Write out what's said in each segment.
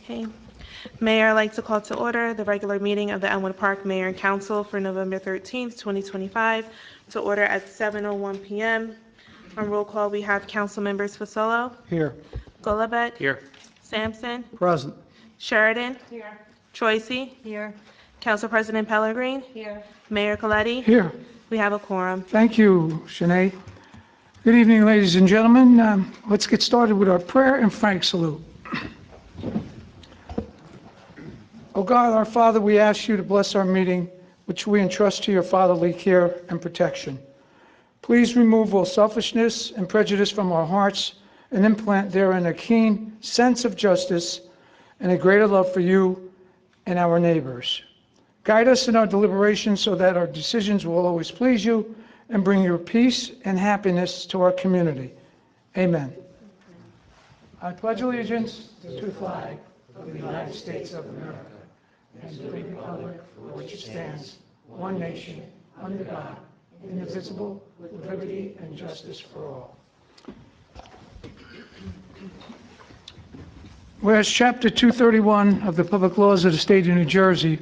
Okay. Mayor, I'd like to call to order the regular meeting of the Elmwood Park Mayor and Council for November 13th, 2025, to order at 7:01 p.m. On roll call, we have council members Fasolo, Here. Golubek, Here. Sampson, Present. Sheridan, Here. Troisi, Here. Council President Pellegrin, Here. Mayor Coletti. Here. We have a quorum. Thank you, Sinead. Good evening, ladies and gentlemen. Let's get started with our prayer and flag salute. Oh God, our Father, we ask you to bless our meeting, which we entrust to your fatherly care and protection. Please remove all selfishness and prejudice from our hearts and implant therein a keen sense of justice and a greater love for you and our neighbors. Guide us in our deliberations so that our decisions will always please you and bring your peace and happiness to our community. Amen. I pledge allegiance to the flag of the United States of America and to the republic for which it stands, one nation, under God, indivisible, with liberty and justice for all. Whereas Chapter 231 of the Public Laws of the State of New Jersey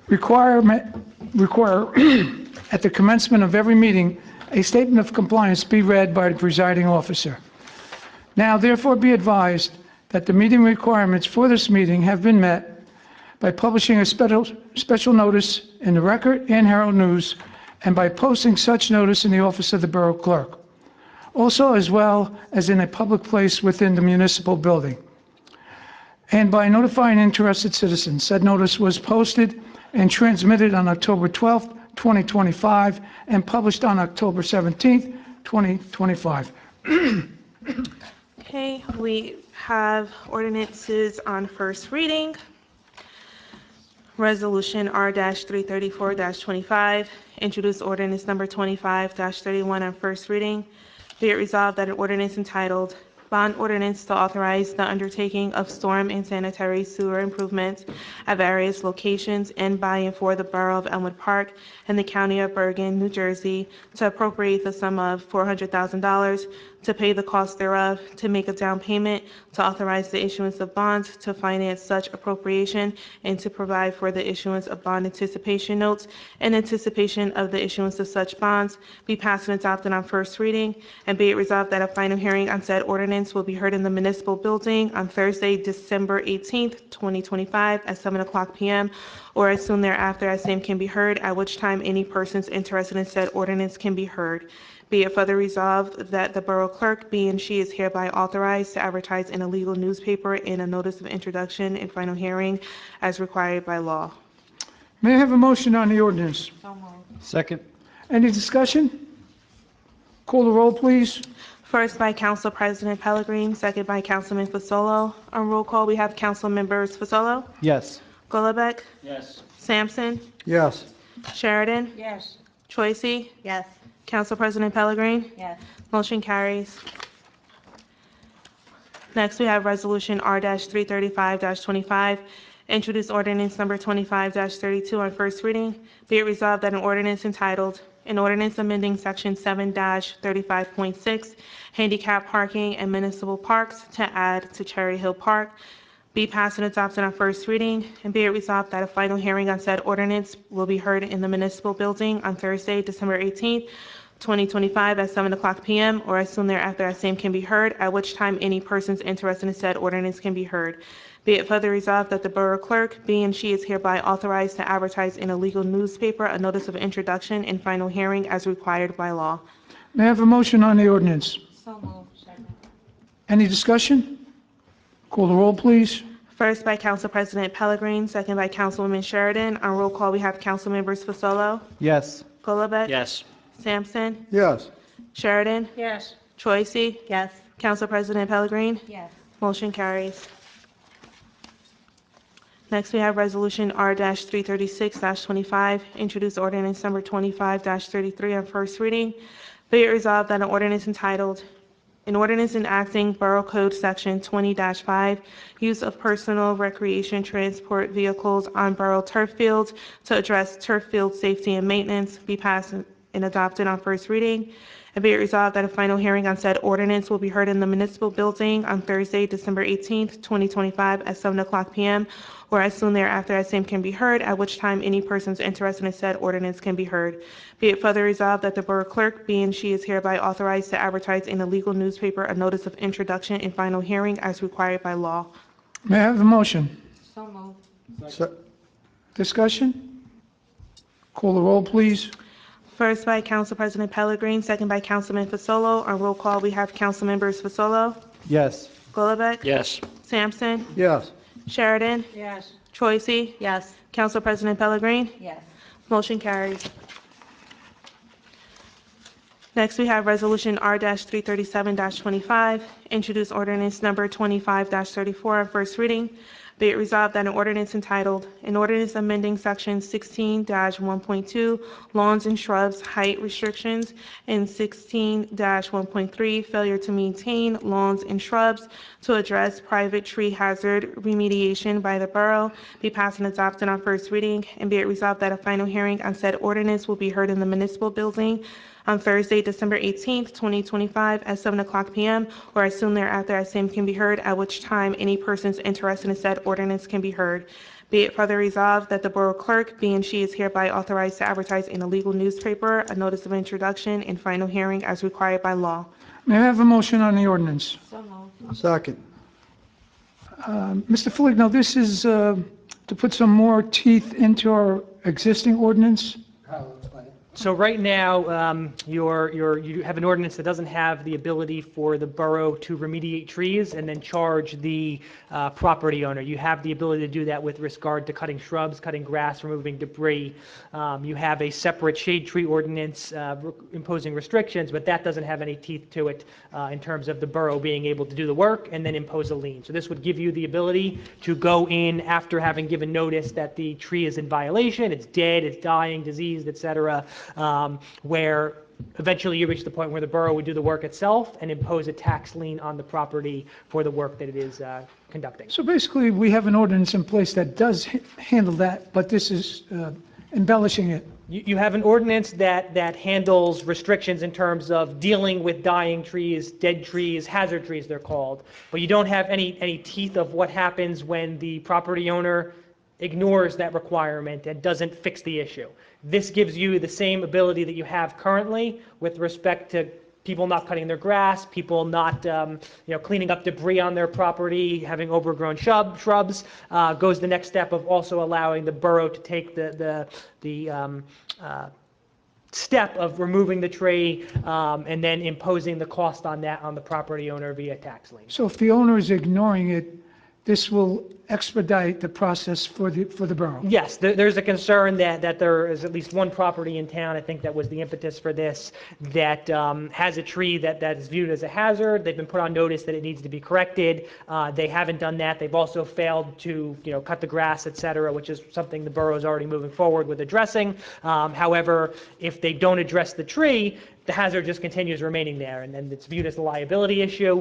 require at the commencement of every meeting a statement of compliance be read by the presiding officer. Now, therefore, be advised that the meeting requirements for this meeting have been met by publishing a special notice in the Record and Herald News and by posting such notice in the office of the Borough Clerk, also as well as in a public place within the municipal building, and by notifying interested citizens. Said notice was posted and transmitted on October 12th, 2025, and published on October 17th, 2025. Okay, we have ordinances on first reading. Resolution R-334-25, introduced ordinance number 25-31 on first reading. Be it resolved that an ordinance entitled Bond Ordinance to Authorize the Undertaking of Storm and Sanitary Sewer Improvements at Various Locations in, by, and for the Borough of Elmwood Park and the County of Bergen, New Jersey, to appropriate the sum of $400,000 to pay the cost thereof, to make a down payment, to authorize the issuance of bonds to finance such appropriation, and to provide for the issuance of bond anticipation notes in anticipation of the issuance of such bonds, be passed and adopted on first reading, and be it resolved that a final hearing on said ordinance will be heard in the municipal building on Thursday, December 18th, 2025, at 7:00 p.m., or as soon thereafter as same can be heard, at which time any persons interested in said ordinance can be heard. Be it further resolved that the Borough Clerk be and she is hereby authorized to advertise in a legal newspaper in a notice of introduction and final hearing as required by law. May I have a motion on the ordinance? So moved. Second. Any discussion? Call the roll, please. First by Council President Pellegrin, second by Councilman Fasolo. On roll call, we have Council members Fasolo, Yes. Golubek, Yes. Sampson, Yes. Sheridan, Yes. Troisi, Yes. Council President Pellegrin. Yes. Motion carries. Next, we have Resolution R-335-25, introduced ordinance number 25-32 on first reading. Be it resolved that an ordinance entitled, an ordinance amending Section 7-35.6, handicap parking and municipal parks to add to Cherry Hill Park, be passed and adopted on first reading, and be it resolved that a final hearing on said ordinance will be heard in the municipal building on Thursday, December 18th, 2025, at 7:00 p.m., or as soon thereafter as same can be heard, at which time any persons interested in said ordinance can be heard. Be it further resolved that the Borough Clerk be and she is hereby authorized to advertise in a legal newspaper a notice of introduction and final hearing as required by law. May I have a motion on the ordinance? So moved. Second. Any discussion? Call the roll, please. First by Council President Pellegrin, second by Councilwoman Sheridan. On roll call, we have Council members Fasolo, Yes. Golubek, Yes. Sampson, Yes. Sheridan, Yes. Troisi, Yes. Council President Pellegrin. Yes. Motion carries. Next, we have Resolution R-336-25, introduced ordinance number 25-33 on first reading. Be it resolved that an ordinance entitled, an ordinance enacting Borough Code Section 20-5, use of personal recreation transport vehicles on borough turf fields to address turf field safety and maintenance, be passed and adopted on first reading. And be it resolved that a final hearing on said ordinance will be heard in the municipal building on Thursday, December 18th, 2025 at 7:00 p.m. or as soon thereafter as same can be heard, at which time any persons interested in said ordinance can be heard. Be it further resolved that the Borough Clerk be and she is hereby authorized to advertise in a legal newspaper a notice of introduction and final hearing as required by law. May I have a motion? So moved. Discussion? Call the roll, please. First by Council President Pellegrin, second by Councilman Fasolo. On roll call, we have Council members Fasolo, Yes. Golubek, Yes. Sampson, Yes. Sheridan, Yes. Choisy, Yes. Council President Pellegrin. Yes. Motion carries. Next, we have Resolution R-337-25, introduce ordinance number 25-34 on first reading. Be it resolved that an ordinance entitled, an ordinance amending section 16-1.2, lawns and shrubs height restrictions, and 16-1.3, failure to maintain lawns and shrubs to address private tree hazard remediation by the borough, be passed and adopted on first reading, and be it resolved that a final hearing on said ordinance will be heard in the municipal building on Thursday, December 18th, 2025 at 7:00 p.m. or as soon thereafter as same can be heard, at which time any persons interested in said ordinance can be heard. Be it further resolved that the Borough Clerk be and she is hereby authorized to advertise in a legal newspaper a notice of introduction and final hearing as required by law. May I have a motion on the ordinance? So moved. Second. Mr. Foligno, this is to put some more teeth into our existing ordinance? So right now, you have an ordinance that doesn't have the ability for the borough to remediate trees and then charge the property owner. You have the ability to do that with regard to cutting shrubs, cutting grass, removing debris. You have a separate shade tree ordinance imposing restrictions, but that doesn't have any teeth to it in terms of the borough being able to do the work and then impose a lien. So this would give you the ability to go in after having given notice that the tree is in violation, it's dead, it's dying, diseased, etc., where eventually you reach the point where the borough would do the work itself and impose a tax lien on the property for the work that it is conducting. So basically, we have an ordinance in place that does handle that, but this is embellishing it. You have an ordinance that handles restrictions in terms of dealing with dying trees, dead trees, hazard trees they're called, but you don't have any teeth of what happens when the property owner ignores that requirement and doesn't fix the issue. This gives you the same ability that you have currently with respect to people not cutting their grass, people not cleaning up debris on their property, having overgrown shrubs. Goes the next step of also allowing the borough to take the step of removing the tree and then imposing the cost on that on the property owner via tax lien. So if the owner is ignoring it, this will expedite the process for the borough. Yes, there's a concern that there is at least one property in town, I think that was the impetus for this, that has a tree that is viewed as a hazard. They've been put on notice that it needs to be corrected. They haven't done that. They've also failed to cut the grass, et cetera, which is something the borough is already moving forward with addressing. However, if they don't address the tree, the hazard just continues remaining there, and then it's viewed as a liability issue,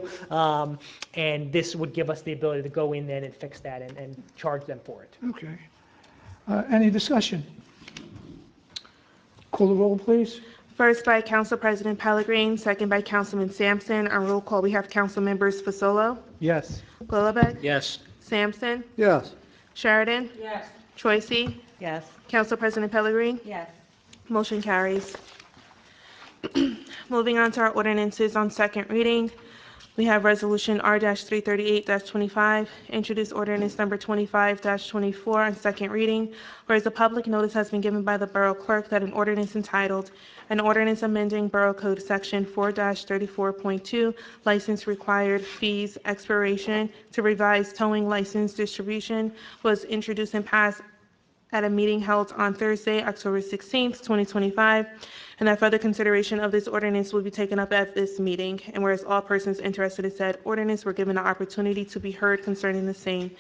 and this would give us the ability to go in then and fix that and charge them for it. Okay. Any discussion? Call the roll, please. First by Council President Pellegrin, second by Councilman Sampson. On roll call, we have Council members Fasolo, Yes. Golubek, Yes. Sampson, Yes. Sheridan, Yes. Choisy, Yes. Council President Pellegrin. Yes. Motion carries. Moving on to our ordinances on second reading, we have Resolution R-338-25, introduce ordinance number 25-24 on second reading, whereas a public notice has been given by the Borough Clerk that an ordinance entitled, an ordinance amending Borough Code Section 4-34.2, license required fees expiration to revise towing license distribution, was introduced and passed at a meeting held on Thursday, October 16th, 2025, and that further consideration of this ordinance will be taken up at this meeting. And whereas all persons interested in said ordinance were given the opportunity to be heard concerning the same.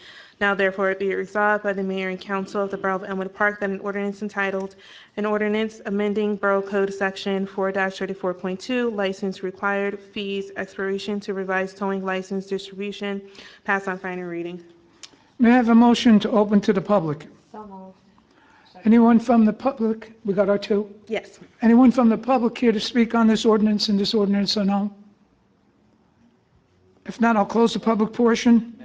Now therefore be it resolved by the Mayor and Council of the Borough of Elmwood Park that an ordinance entitled, an ordinance amending Borough Code Section 4-34.2, license required fees expiration to revise towing license distribution, pass on final reading. May I have a motion to open to the public? So moved. Anyone from the public, we got our two. Yes. Anyone from the public here to speak on this ordinance and this ordinance or no? If not, I'll close the public portion.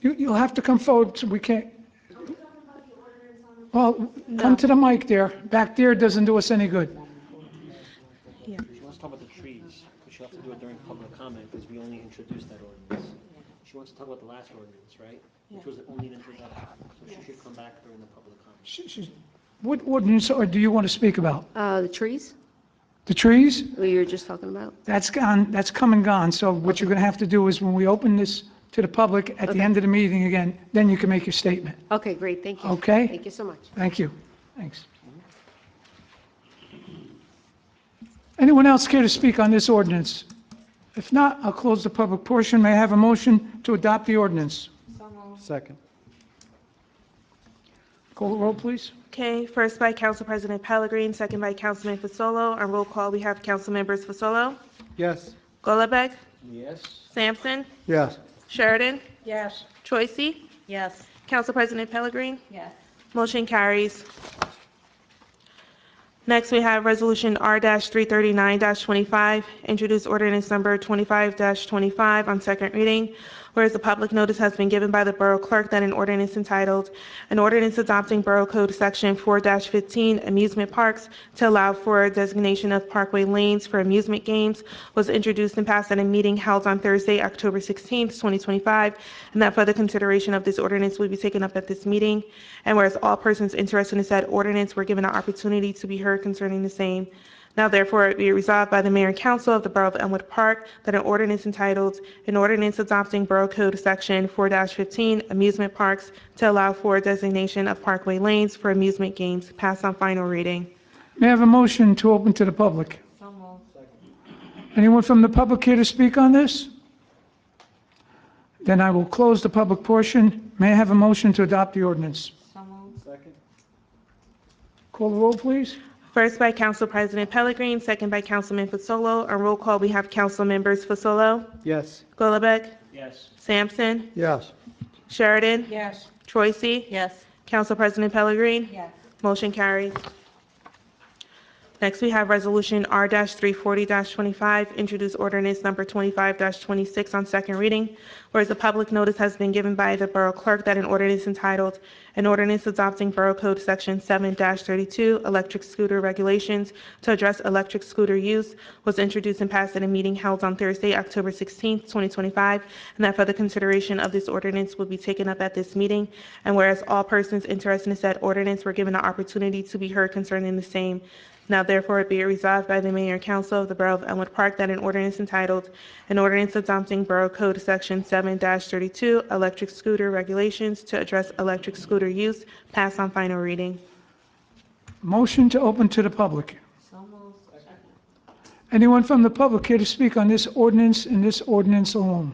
You'll have to come forward, so we can't. Well, come to the mic there. Back there doesn't do us any good. Yeah. She wants to talk about the trees, but she'll have to do it during public comment, because we only introduced that ordinance. She wants to talk about the last ordinance, right? Which was only an introduction, so she should come back during the public comment. What ordinance or do you want to speak about? The trees, The trees? what you were just talking about? That's gone, that's come and gone. So what you're going to have to do is when we open this to the public at the end of the meeting again, then you can make your statement. Okay, great, thank you. Okay? Thank you so much. Thank you. Thanks. Anyone else care to speak on this ordinance? If not, I'll close the public portion. May I have a motion to adopt the ordinance? So moved. Second. Call the roll, please. Okay, first by Council President Pellegrin, second by Councilman Fasolo. On roll call, we have Council Members Fasolo, Yes. Golubek, Yes. Sampson, Yes. Sheridan, Yes. Choisey. Yes. Council President Pellegrin. Yes. Motion carries. Next, we have Resolution R-339-25, introduced ordinance number 25-25 on second reading, whereas the public notice has been given by the Borough Clerk that an ordinance entitled, an ordinance adopting Borough Code Section 4-15 amusement parks to allow for designation of parkway lanes for amusement games was introduced and passed at a meeting held on Thursday, October 16, 2025, and that further consideration of this ordinance will be taken up at this meeting. And whereas all persons interested in said ordinance were given an opportunity to be heard concerning the same. Now therefore it be resolved by the Mayor and Council of the Borough of Elmwood Park that an ordinance entitled, an ordinance adopting Borough Code Section 4-15 amusement parks to allow for designation of parkway lanes for amusement games passed on final reading. May I have a motion to open to the public? So moved. Anyone from the public here to speak on this? Then I will close the public portion. May I have a motion to adopt the ordinance? So moved. Second. Call the roll, please. First by Council President Pellegrin, second by Councilman Fasolo. On roll call, we have Council Members Fasolo, Yes. Golubek, Yes. Sampson, Yes. Sheridan, Yes. Choisey. Yes. Council President Pellegrin. Yes. Motion carries. Next, we have Resolution R-340-25, introduced ordinance number 25-26 on second reading, whereas the public notice has been given by the Borough Clerk that an ordinance entitled, an ordinance adopting Borough Code Section 7-32 electric scooter regulations to address electric scooter use was introduced and passed at a meeting held on Thursday, October 16, 2025, and that further consideration of this ordinance will be taken up at this meeting. And whereas all persons interested in said ordinance were given an opportunity to be heard concerning the same. Now therefore it be it resolved by the Mayor and Council of the Borough of Elmwood Park that an ordinance entitled, an ordinance adopting Borough Code Section 7-32 electric scooter regulations to address electric scooter use passed on final reading. Motion to open to the public. So moved. Anyone from the public here to speak on this ordinance and this ordinance alone?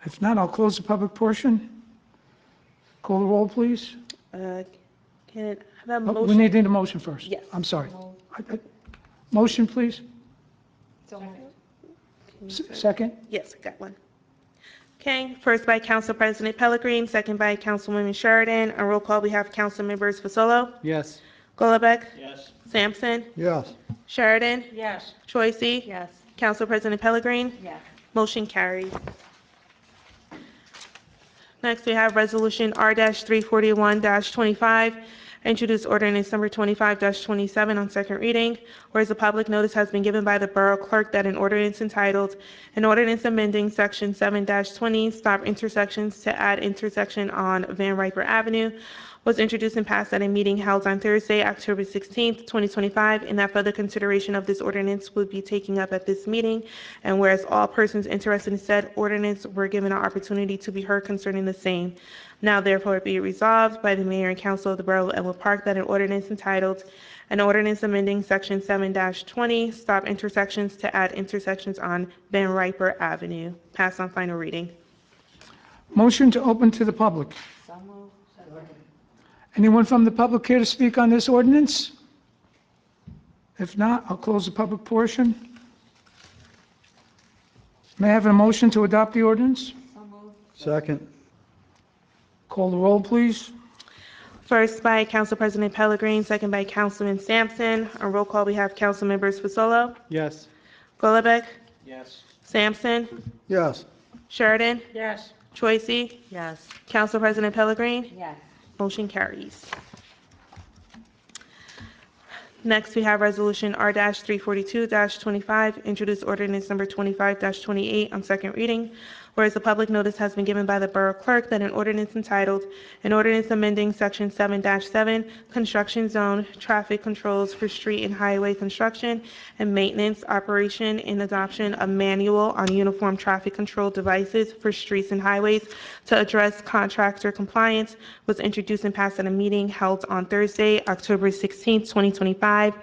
If not, I'll close the public portion. Call the roll, please. Can I have a Oh, we motion? need a motion first. Yes. I'm sorry. Motion, please. So moved. Second. Yes, I got one. Okay, first by Council President Pellegrin, second by Councilwoman Sheridan. On roll call, we have Council Members Fasolo, Yes. Golubek, Yes. Sampson, Yes. Sheridan, Yes. Choisey. Yes. Council President Pellegrin. Yes. Motion carries. Next, we have Resolution R-341-25, introduced ordinance number 25-27 on second reading, whereas the public notice has been given by the Borough Clerk that an ordinance entitled, an ordinance amending Section 7-20 stop intersections to add intersection on Van Riper Avenue was introduced and passed at a meeting held on Thursday, October 16, 2025, and that further consideration of this ordinance would be taken up at this meeting. And whereas all persons interested in said ordinance were given an opportunity to be heard concerning the same. Now therefore be it resolved by the Mayor and Council of the Borough of Elmwood Park that an ordinance entitled, an ordinance amending Section 7-20 stop intersections to add intersections on Van Riper Avenue, passed on final reading. Motion to open to the public. So moved. Anyone from the public here to speak on this ordinance? If not, I'll close the public portion. May I have a motion to adopt the ordinance? So moved. Second. Call the roll, please. First by Council President Pellegrin, second by Councilman Sampson. On roll call, we have Council Members Fasolo, Yes. Golubek, Yes. Sampson, Yes. Sheridan, Yes. Choisey, Yes. Council President Pellegrin. Yes. Motion carries. Next, we have Resolution R-342-25, introduced ordinance number 25-28 on second reading. Whereas the public notice has been given by the Borough Clerk that an ordinance entitled, an ordinance amending Section 7-7, Construction Zone, Traffic Controls for Street and Highway Construction and Maintenance, Operation, and Adoption of Manual on Uniform Traffic Control Devices for Streets and Highways to address contractor compliance was introduced and passed at a meeting held on Thursday, October 16, 2025,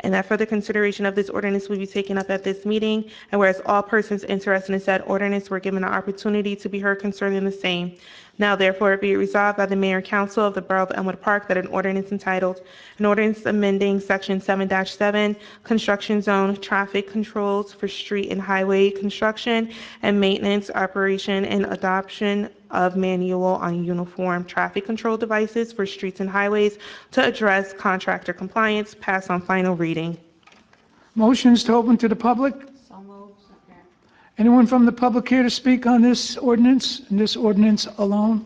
and that further consideration of this ordinance will be taken up at this meeting, and whereas all persons interested in said ordinance were given an opportunity to be heard concerning the same. Now therefore be it resolved by the Mayor and Council of the Borough of Elmwood Park that an ordinance entitled, an ordinance amending Section 7-7, Construction Zone, Traffic Controls for Street and Highway Construction and Maintenance, Operation, and Adoption of Manual on Uniform Traffic Control Devices for Streets and Highways to address contractor compliance, pass on final reading. Motion's to open to the public. So moved. Second. Anyone from the public here to speak on this ordinance and this ordinance alone?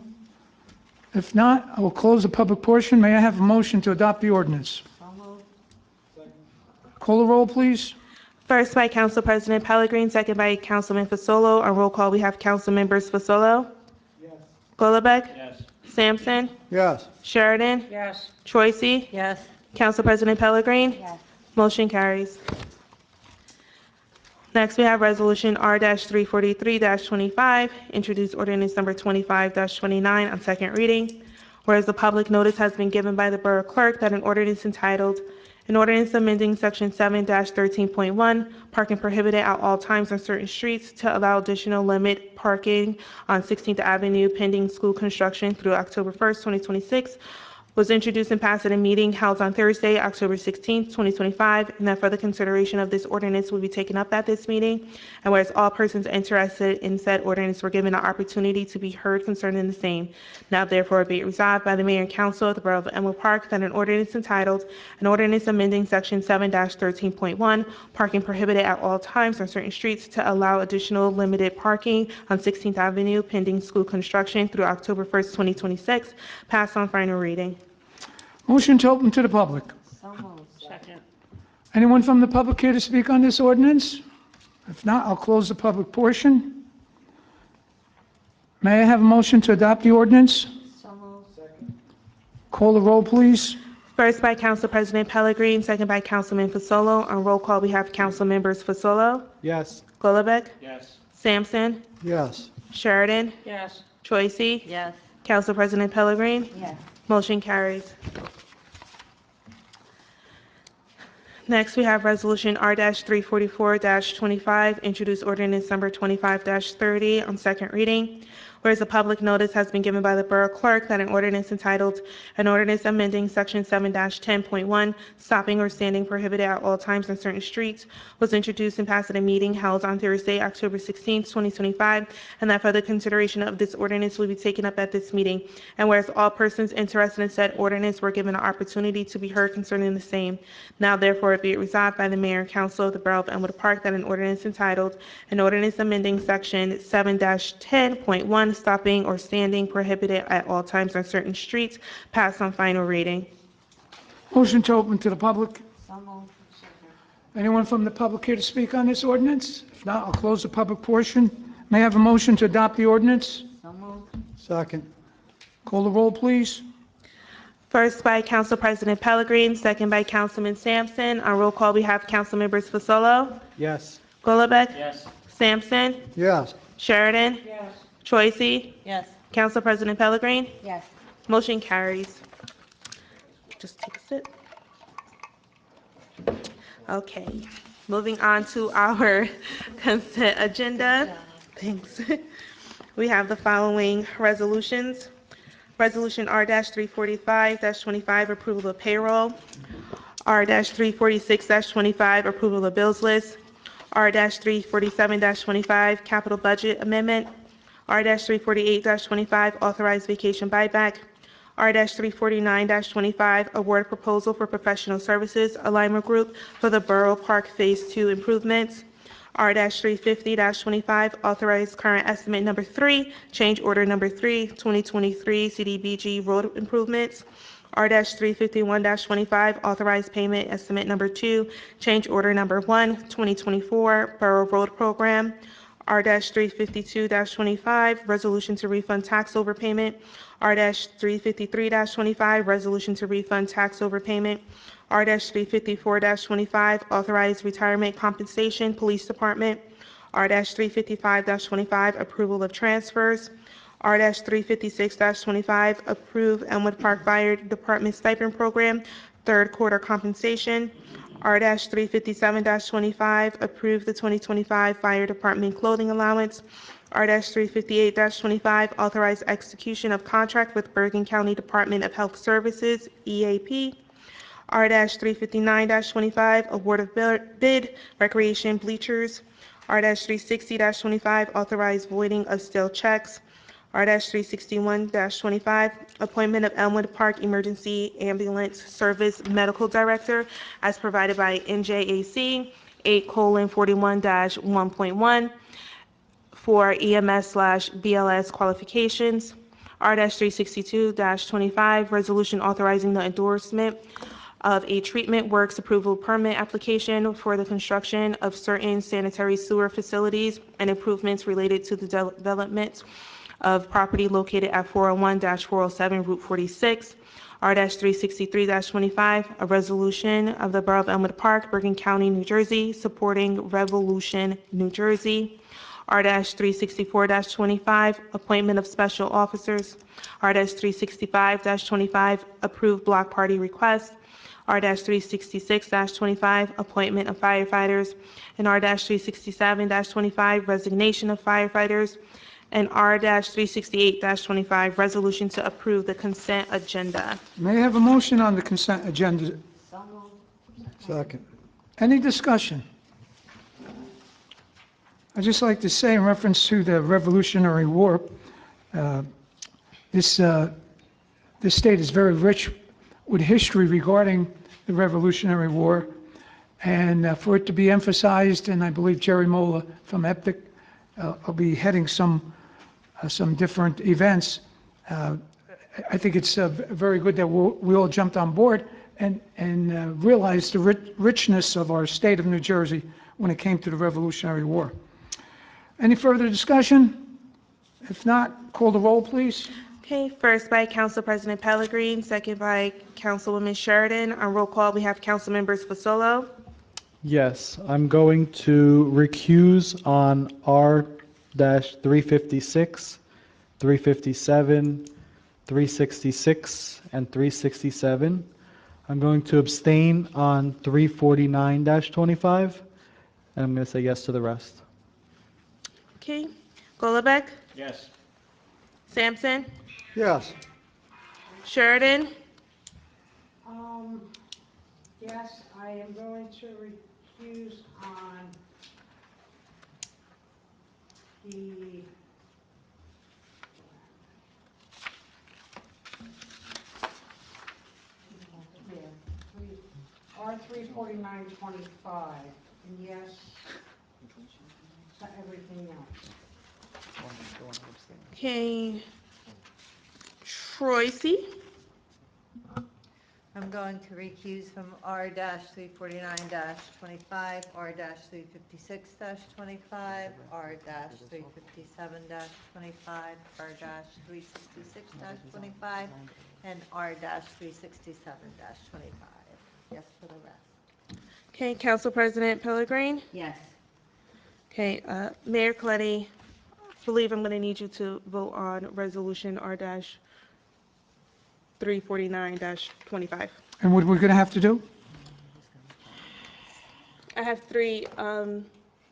If not, I will close the public portion. May I have a motion to adopt the ordinance? So moved. Call the roll, please. First by Council President Pellegrin, second by Councilman Fasolo. On roll call, we have Council Members Fasolo, Golubek, Yes. Sampson, Yes. Sheridan, Yes. Choisey, Yes. Council President Pellegrin. Yes. Motion carries. Next, we have Resolution R-343-25, introduced ordinance number 25-29 on second reading. Whereas the public notice has been given by the Borough Clerk that an ordinance entitled, an ordinance amending Section 7-13.1, parking prohibited at all times on certain streets to allow additional limit parking on 16th Avenue pending school construction through October 1st, 2026, was introduced and passed at a meeting held on Thursday, October 16, 2025, and that further consideration of this ordinance will be taken up at this meeting. And whereas all persons interested in said ordinance were given an opportunity to be heard concerning the same. Now therefore be it resolved by the Mayor and Council of the Borough of Elmwood Park that an ordinance entitled, an ordinance amending Section 7-13.1, parking prohibited at all times on certain streets to allow additional limited parking on 16th Avenue pending school construction through October 1st, 2026, pass on final reading. Motion to open to the public. So moved. Second. Anyone from the public here to speak on this ordinance? If not, I'll close the public portion. May I have a motion to adopt the ordinance? So moved. Call the roll, please. First by Council President Pellegrin, second by Councilman Fasolo. On roll call, we have Council Members Fasolo, Yes. Golubek, Yes. Sampson, Yes. Sheridan, Yes. Choisey, Yes. Council President Pellegrin. Yes. Motion carries. Next, we have Resolution R-344-25, introduced ordinance number 25-30 on second reading. Whereas a public notice has been given by the Borough Clerk that an ordinance entitled, an ordinance amending Section 7-10.1, stopping or standing prohibited at all times on certain streets, was introduced and passed at a meeting held on Thursday, October 16, 2025, and that further consideration of this ordinance will be taken up at this meeting. And whereas all persons interested in said ordinance were given an opportunity to be heard concerning the same. Now therefore be it resolved by the Mayor and Council of the Borough of Elmwood Park that an ordinance entitled, an ordinance amending Section 7-10.1, stopping or standing prohibited at all times on certain streets, passed on final reading. Motion to open to the public. So moved. Second. Anyone from the public here to speak on this ordinance? If not, I'll close the public portion. May I have a motion to adopt the ordinance? So moved. Second. Call the roll, please. First by Council President Pellegrin, second by Councilman Sampson. On roll call, we have Council Members Fasolo, Yes. Golubek, Yes. Sampson, Yes. Sheridan, Yes. Choisey, Yes. Council President Pellegrin. Yes. Motion carries. Just take a sip. Okay, moving on to our consent agenda. Thanks. We have the following resolutions. Resolution R-345-25, approval of payroll. R-346-25, approval of bills list. R-347-25, capital budget amendment. R-348-25, authorized vacation buyback. R-349-25, award proposal for professional services alignment group for the Borough Park Phase 2 improvements. R-350-25, authorized current estimate number 3, change order number 3, 2023 CDBG road improvements. R-351-25, authorized payment estimate number 2, change order number 1, 2024 Borough Road Program. R-352-25, resolution to refund tax overpayment. R-353-25, resolution to refund tax overpayment. R-354-25, authorized retirement compensation, Police Department. R-355-25, approval of transfers. R-356-25, approve Elmwood Park Fire Department stipend program, third quarter compensation. R-357-25, approve the 2025 Fire Department clothing allowance. R-358-25, authorize execution of contract with Bergen County Department of Health Services, EAP. R-359-25, award of bid, recreation bleachers. R-360-25, authorize voiding of stale checks. R-361-25, appointment of Elmwood Park Emergency Ambulance Service Medical Director as provided by NJAC 8:41-1.1 for EMS/BLS qualifications. R-362-25, resolution authorizing the endorsement of a treatment works approval permit application for the construction of certain sanitary sewer facilities and improvements related to the development of property located at 401-407 Route 46. R-363-25, a resolution of the Borough of Elmwood Park, Bergen County, New Jersey, supporting Revolution, New Jersey. R-364-25, appointment of special officers. R-365-25, approved block party request. R-366-25, appointment of firefighters. And R-367-25, resignation of firefighters. And R-368-25, resolution to approve the consent agenda. May I have a motion on the consent agenda? So moved. Second. Any discussion? I'd just like to say in reference to the Revolutionary War, this state is very rich with history regarding the Revolutionary War, and for it to be emphasized, and I believe Jerry Mola from EPIC will be heading some different events. I think it's very good that we all jumped on board and realized the richness of our state of New Jersey when it came to the Revolutionary War. Any further discussion? If not, call the roll, please. Okay, first by Council President Pellegrin, second by Councilwoman Sheridan. On roll call, we have Council Members Fasolo, Yes, I'm going to recuse on R-356, 357, 366, and 367. I'm going to abstain on 349-25, and I'm going to say yes to the rest. okay, Golubek, Yes. Sampson, Yes. Sheridan, Yes, I am going to recuse on the R-349-25, and yes to everything else. okay, Troisi, I'm going to recuse from R-349-25, R-356-25, R-357-25, R-366-25, and R-367-25. Yes for the rest. okay, Council President Pellegrin, Yes. okay, Mayor Coletti, I believe I'm going to need you to vote on Resolution R-349-25. And what we're going to have to do? I have 3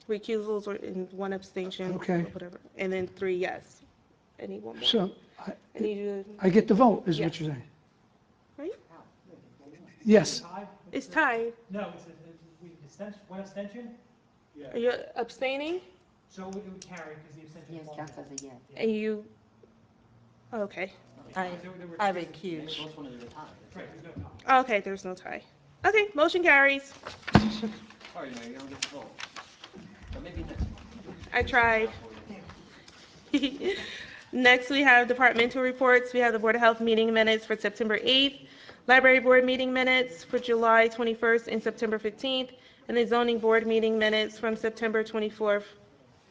recusals and 1 abstention. Okay. Whatever, and then 3 yes. I need 1 more. So I need you to, I get the vote, is what Yes. you're saying? right? Yes. It's tied. No, one abstention? Are you abstaining? So it would carry because the abstention. Yes, falls counts out. as a yes. And you, okay. I recuse. Those one is a tie. Right, there's no tie. Okay, there's no tie. Okay, motion carries. Sorry, Mayor, you don't get to vote. But maybe next month. I tried. Next, we have departmental reports. We have the Board of Health meeting minutes for September 8th, Library Board meeting minutes for July 21st and September 15th, and the Zoning Board meeting minutes from September 24th,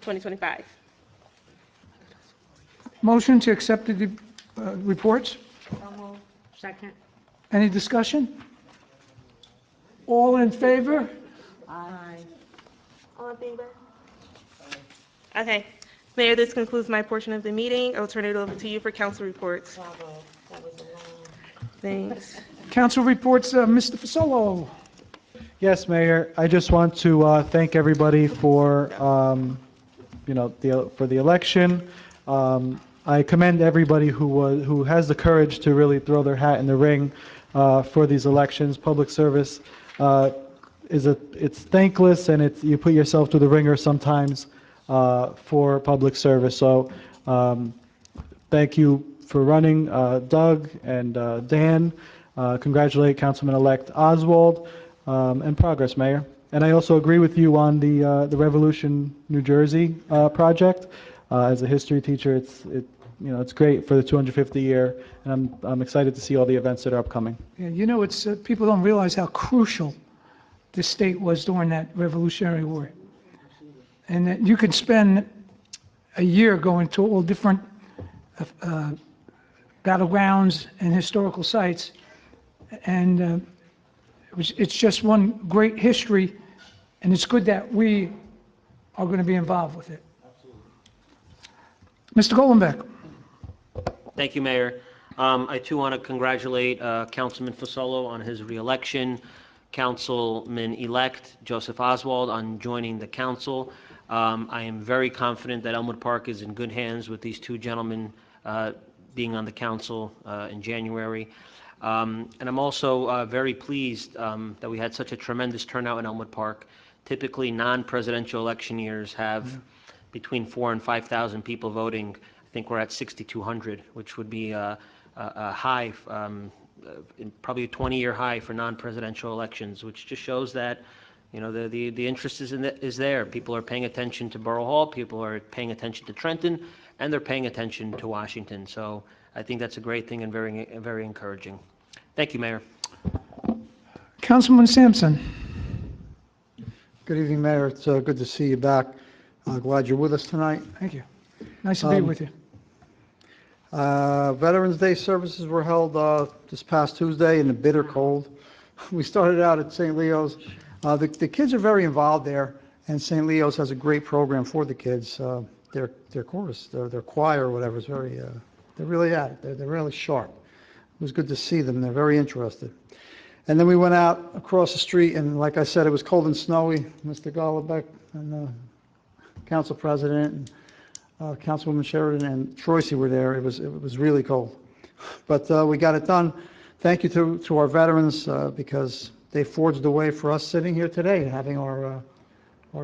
2025. Motion to accept the reports? So moved. Second. Any discussion? All in favor? Aye. All in favor? Okay. Mayor, this concludes my portion of the meeting. I'll turn it over to you for council reports. Thanks. Council reports, Mr. Fasolo. Yes, Mayor, I just want to thank everybody for, for the election. I commend everybody who has the courage to really throw their hat in the ring for these elections. Public service it's thankless, and you put yourself through the ringer sometimes for public service. So thank you for running, Doug and Dan. Congratulate Councilman-elect Oswald, and progress, Mayor. And I also agree with you on the Revolution New Jersey project. As a history teacher, it's great for the 250th year, and I'm excited to see all the events that are upcoming. Yeah, you know, it's people don't realize how crucial this state was during that Revolutionary War. And that you could spend a year going to all different battlegrounds and historical sites, and it's just one great history, and it's good that we are going to be involved with it. Mr. Goldenbeck. Thank you, Mayor. I too want to congratulate Councilman Fasolo on his reelection, Councilman-elect Joseph Oswald on joining the council. I am very confident that Elmwood Park is in good hands with these two gentlemen being on the council in January. And I'm also very pleased that we had such a tremendous turnout in Elmwood Park. Typically, non-presidential election years have between 4,000 and 5,000 people voting. I think we're at 6,200, which would be a high, probably a 20-year high for non-presidential elections, which just shows that, the interest is there. People are paying attention to Borough Hall, people are paying attention to Trenton, and they're paying attention to Washington. So I think that's a great thing and very, very encouraging. Thank you, Mayor. Councilman Sampson. Good evening, Mayor. It's good to see you back. Glad you're with us tonight. Thank you. Nice to be with you. Veterans Day services were held this past Tuesday in the bitter cold. We started out at St. Leo's. The kids are very involved there, and St. Leo's has a great program for the kids. Their chorus, their choir, or whatever, is very. They're really at it. They're really sharp. It was good to see them. They're very interested. And then we went out across the street, and like I said, it was cold and snowy. Mr. Golombek and Council President and Councilwoman Sheridan and Troisi were there. It was really cold, but we got it done. Thank you to our veterans because they forged the way for us sitting here today, having our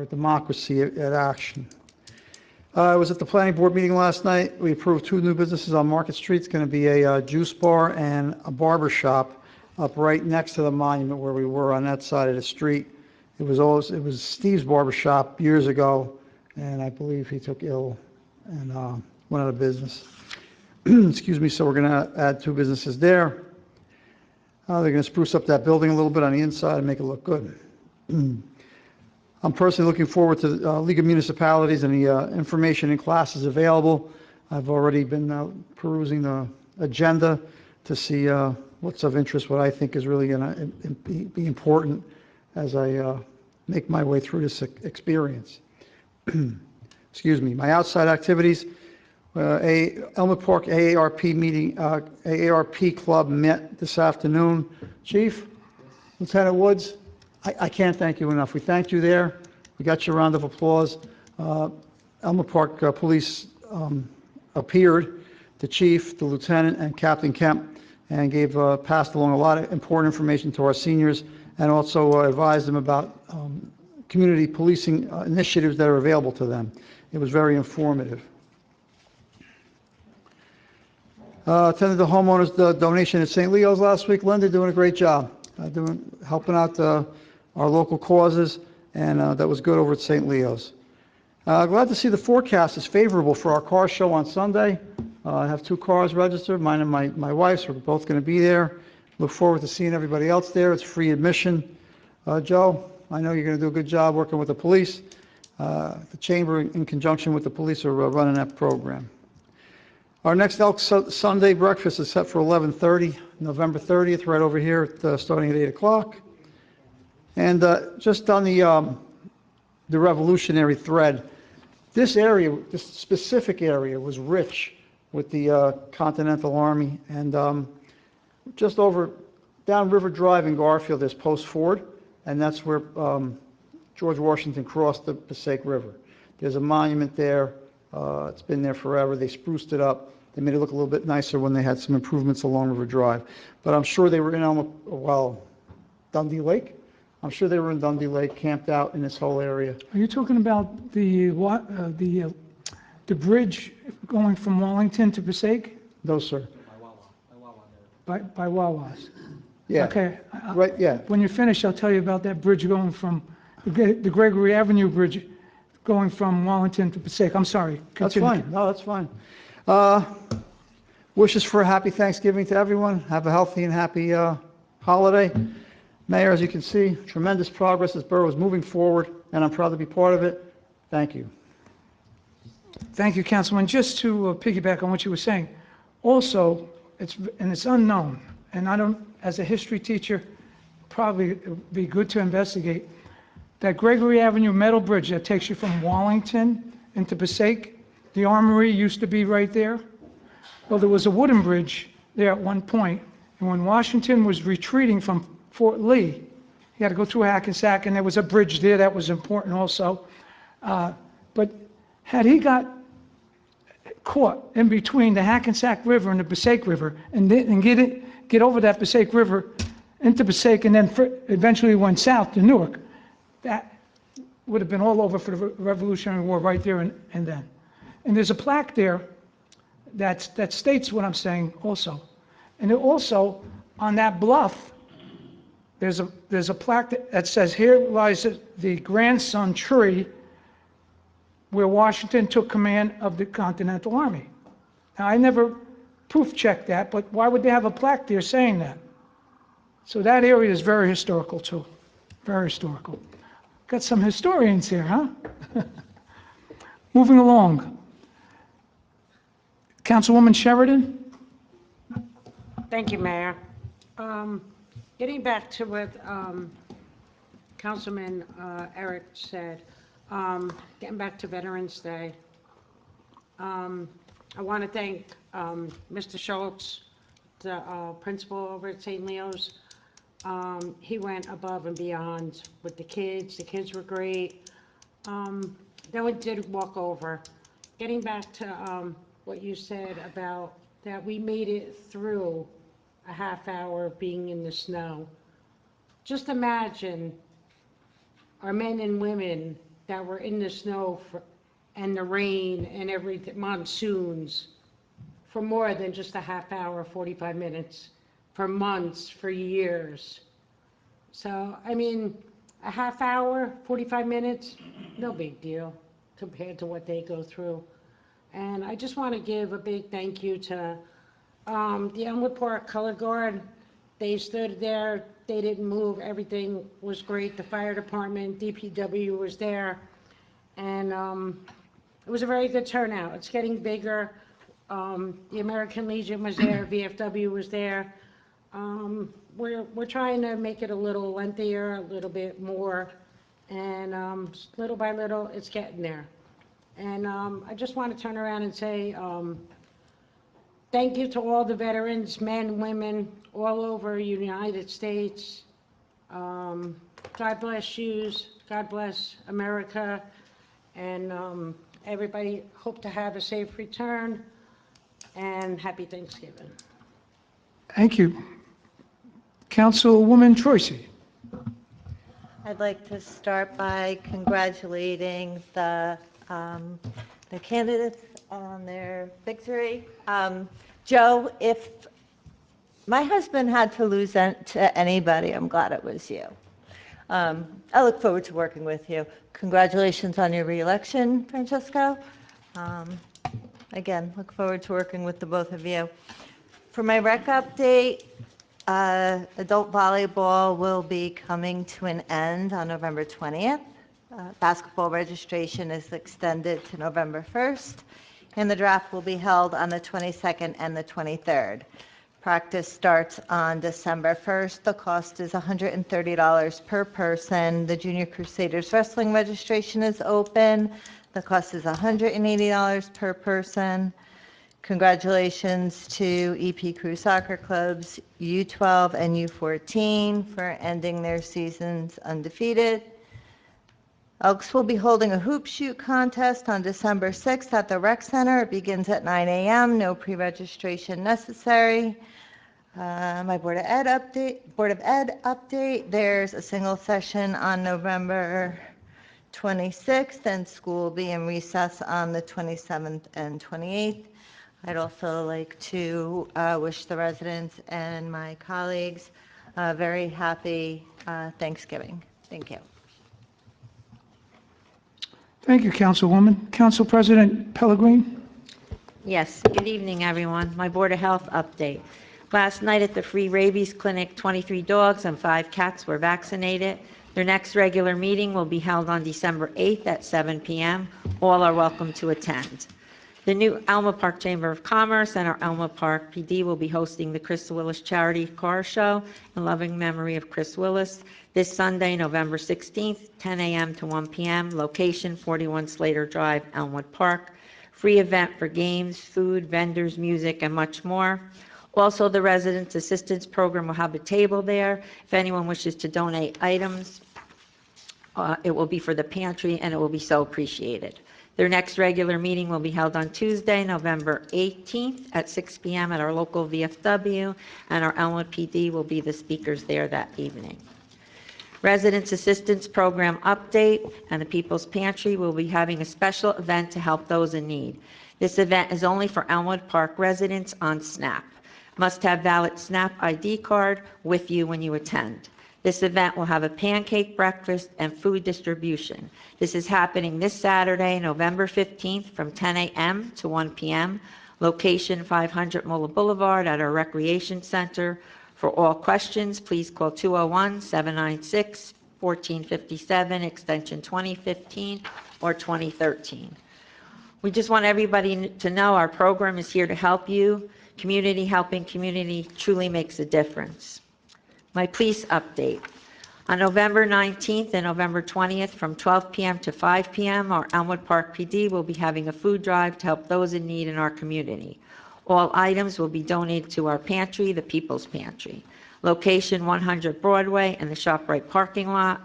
democracy at action. I was at the planning board meeting last night. We approved 2 new businesses on Market Street. It's going to be a juice bar and a barber shop up right next to the monument where we were on that side of the street. It was Steve's barber shop years ago, and I believe he took ill and went out of business. Excuse me. So we're going to add 2 businesses there. They're going to spruce up that building a little bit on the inside and make it look good. I'm personally looking forward to the League of Municipalities and the information and classes available. I've already been perusing the agenda to see what's of interest, what I think is really going to be important as I make my way through this experience. Excuse me. My outside activities, Elmwood Park AARP meeting, AARP club met this afternoon. Chief, Lieutenant Woods, I can't thank you enough. We thanked you there. We got your round of applause. Elmwood Park Police appeared, the chief, the lieutenant, and Captain Kemp, and passed along a lot of important information to our seniors, and also advised them about community policing initiatives that are available to them. It was very informative. Attended the homeowners donation at St. Leo's last week. Linda doing a great job, helping out our local causes, and that was good over at St. Leo's. Glad to see the forecast is favorable for our car show on Sunday. I have 2 cars registered, mine and my wife's. We're both going to be there. Look forward to seeing everybody else there. It's free admission. Joe, I know you're going to do a good job working with the police. The chamber, in conjunction with the police, are running that program. Our next Elk Sunday breakfast is set for 11:30, November 30th, right over here, starting at 8 o'clock. And just on the revolutionary thread, this area, this specific area, was rich with the Continental Army. And just over, down River Drive in Garfield, there's Post Ford, and that's where George Washington crossed the Passaic River. There's a monument there. It's been there forever. They spruced it up. They made it look a little bit nicer when they had some improvements along River Drive. But I'm sure they were in Dundee Lake. I'm sure they were in Dundee Lake, camped out in this whole area. Are you talking about the bridge going from Wallington to Passaic? No, sir. By Wawa's? Yeah. Okay. Right, yeah. When you're finished, I'll tell you about that bridge going from, the Gregory Avenue Bridge going from Wallington to Passaic. I'm sorry. That's Continue. fine. No, that's fine. Wishes for a happy Thanksgiving to everyone. Have a healthy and happy holiday. Mayor, as you can see, tremendous progress. This borough is moving forward, and I'm proud to be part of it. Thank you. Thank you, Councilman. Just to piggyback on what you were saying, also, it's unknown, and I don't, as a history teacher, probably it would be good to investigate, that Gregory Avenue metal bridge that takes you from Wallington into Passaic, the Armory used to be right there. Well, there was a wooden bridge there at one point, and when Washington was retreating from Fort Lee, he had to go through Hackensack, and there was a bridge there that was important also. But had he got caught in between the Hackensack River and the Passaic River and get over that Passaic River into Passaic and then eventually went south to Newark, that would have been all over for the Revolutionary War right there and then. And there's a plaque there that states what I'm saying also. And it also, on that bluff, there's a plaque that says, "Here lies the grandson tree where Washington took command of the Continental Army." Now, I never proof checked that, but why would they have a plaque there saying that? So that area is very historical too, very historical. Got some historians here, huh? Moving along. Councilwoman Sheridan? Thank you, Mayor. Getting back to what Councilman Eric said, getting back to Veterans Day, I want to thank Mr. Schultz, the principal over at St. Leo's. He went above and beyond with the kids. The kids were great. Then we did walk over. Getting back to what you said about that we made it through a half hour of being in the snow. Just imagine our men and women that were in the snow and the rain and everything, monsoons, for more than just a half hour, 45 minutes, for months, for years. So, I mean, a half hour, 45 minutes, no big deal compared to what they go through. And I just want to give a big thank you to the Elmwood Park Color Guard. They stood there, they didn't move, everything was great. The fire department, DPW was there, and it was a very good turnout. It's getting bigger. The American Legion was there, VFW was there. We're trying to make it a little lengthier, a little bit more, and little by little, it's getting there. And I just want to turn around and say thank you to all the veterans, men, women, all over the United States. God bless you. God bless America. And everybody, hope to have a safe return. And happy Thanksgiving. Thank you. Councilwoman Troisi. I'd like to start by congratulating the the candidates on their victory. Joe, if my husband had to lose to anybody, I'm glad it was you. I look forward to working with you. Congratulations on your reelection, Francesco. Again, look forward to working with the both of you. For my rec update, adult volleyball will be coming to an end on November 20th. Basketball registration is extended to November 1st, and the draft will be held on the 22nd and the 23rd. Practice starts on December 1st. The cost is $130 per person. The Junior Crusaders Wrestling registration is open. The cost is $180 per person. Congratulations to EP Crew Soccer Clubs, U12 and U14 for ending their seasons undefeated. Elks will be holding a hoop shoot contest on December 6th at the Rec Center. It begins at 9 a.m. No pre-registration necessary. My Board of Ed update. There's a single session on November 26th, and school will be in recess on the 27th and 28th. I'd also like to wish the residents and my colleagues a very happy Thanksgiving. Thank you. Thank you, Councilwoman. Council President Pellegrini? Yes, good evening, everyone. My Board of Health update. Last night at the free rabies clinic, 23 dogs and 5 cats were vaccinated. Their next regular meeting will be held on December 8th at 7 p.m. All are welcome to attend. The new Alma Park Chamber of Commerce and our Alma Park PD will be hosting the Chris Willis Charity Car Show in loving memory of Chris Willis this Sunday, November 16th, 10 a.m. to 1 p.m. Location 41 Slater Drive, Elmwood Park. Free event for games, food, vendors, music, and much more. Also, the Residents Assistance Program will have a table there. If anyone wishes to donate items, it will be for the pantry, and it will be so appreciated. Their next regular meeting will be held on Tuesday, November 18th at 6 p.m. at our local VFW, and our Elmwood PD will be the speakers there that evening. Residents Assistance Program update and the People's Pantry will be having a special event to help those in need. This event is only for Elmwood Park residents on SNAP. Must have valid SNAP ID card with you when you attend. This event will have a pancake breakfast and food distribution. This is happening this Saturday, November 15th from 10 a.m. to 1 p.m. Location 500 Mola Boulevard at our Recreation Center. For all questions, please call 201-796-1457, extension 2015 or 2013. We just want everybody to know our program is here to help you. Community helping community truly makes a difference. My police update. On November 19th and November 20th from 12 p.m. to 5 p.m., our Elmwood Park PD will be having a food drive to help those in need in our community. All items will be donated to our pantry, the People's Pantry. Location 100 Broadway in the ShopRite parking lot.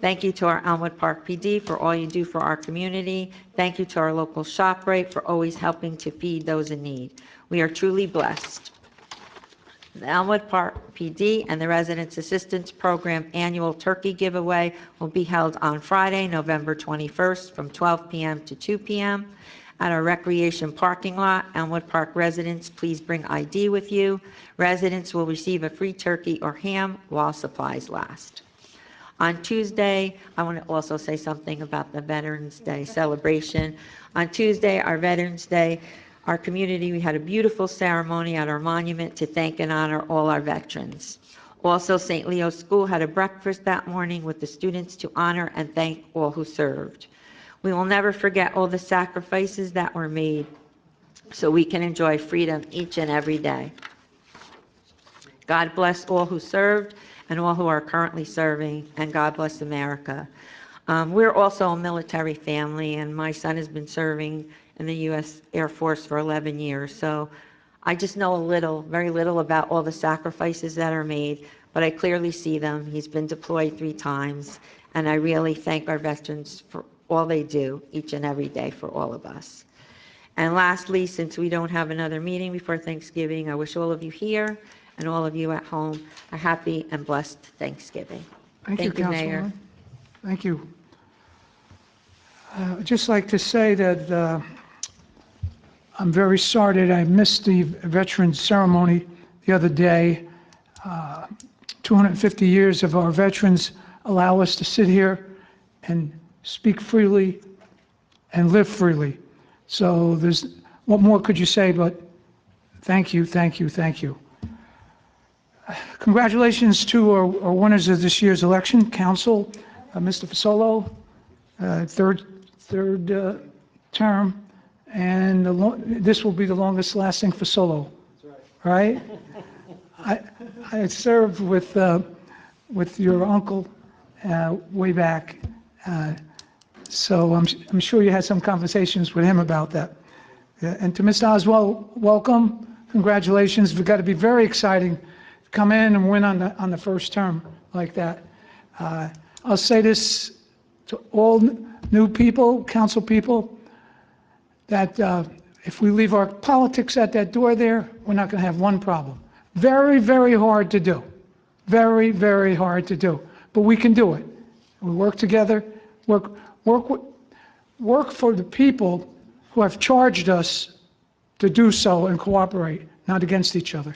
Thank you to our Elmwood Park PD for all you do for our community. Thank you to our local ShopRite for always helping to feed those in need. We are truly blessed. The Elmwood Park PD and the Residents Assistance Program annual turkey giveaway will be held on Friday, November 21st from 12 p.m. to 2 p.m. at our recreation parking lot. Elmwood Park residents, please bring ID with you. Residents will receive a free turkey or ham while supplies last. On Tuesday, I want to also say something about the Veterans Day celebration. On Tuesday, our Veterans Day, our community, we had a beautiful ceremony at our monument to thank and honor all our veterans. Also, St. Leo's School had a breakfast that morning with the students to honor and thank all who served. We will never forget all the sacrifices that were made so we can enjoy freedom each and every day. God bless all who served and all who are currently serving, and God bless America. We're also a military family, and my son has been serving in the U.S. Air Force for 11 years. So I just know a little, very little about all the sacrifices that are made, but I clearly see them. He's been deployed 3 times, and I really thank our veterans for all they do each and every day for all of us. And lastly, since we don't have another meeting before Thanksgiving, I wish all of you here and all of you at home a happy and blessed Thanksgiving. Thank you, Mayor. Councilwoman. Thank you. I'd just like to say that I'm very sorry that I missed the veterans ceremony the other day. 250 years of our veterans allow us to sit here and speak freely and live freely. So what more could you say but thank you, thank you, thank you. Congratulations to our winners of this year's election, Council, Mr. Fasolo, third term, and this will be the longest lasting Fasolo, right? I served with your uncle way back, so I'm sure you had some conversations with him about that. And to Mr. Oswald, welcome, congratulations. We've got to be very exciting to come in and win on the first term like that. I'll say this to all new people, council people, that if we leave our politics at that door there, we're not going to have one problem. Very, very hard to do. Very, very hard to do. But we can do it. We work together, work for the people who have charged us to do so and cooperate, not against each other.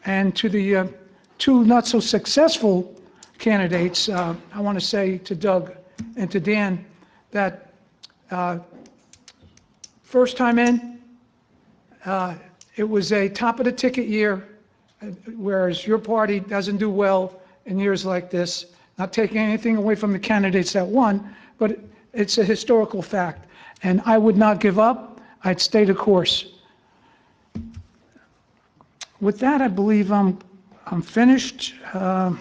And to the two not so successful candidates, I want to say to Doug and to Dan that first time in, it was a top of the ticket year, whereas your party doesn't do well in years like this. Not taking anything away from the candidates that won, but it's a historical fact. And I would not give up. I'd stay the course. With that, I believe I'm finished. May I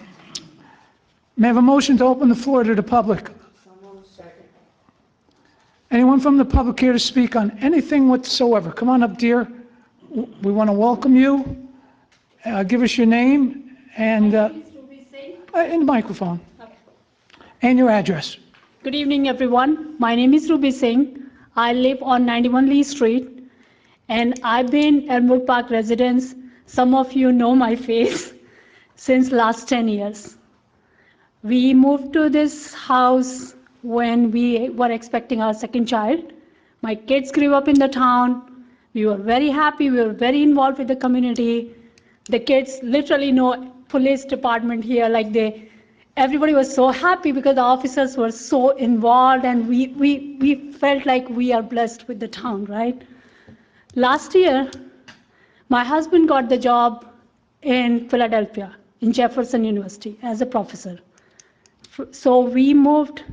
have a motion to open the floor to the public? Anyone from the public here to speak on anything whatsoever? Come on up, dear. We want to welcome you. Give us your name and in the microphone. And your address. Good evening, everyone. My name is Ruby Singh. I live on 91 Lee Street, and I've been Elmwood Park residents. Some of you know my face since last 10 years. We moved to this house when we were expecting our second child. My kids grew up in the town. We were very happy. We were very involved with the community. The kids literally know police department here, everybody was so happy because the officers were so involved, and we felt like we are blessed with the town, right? Last year, my husband got the job in Philadelphia, in Jefferson University, as a professor. So we moved.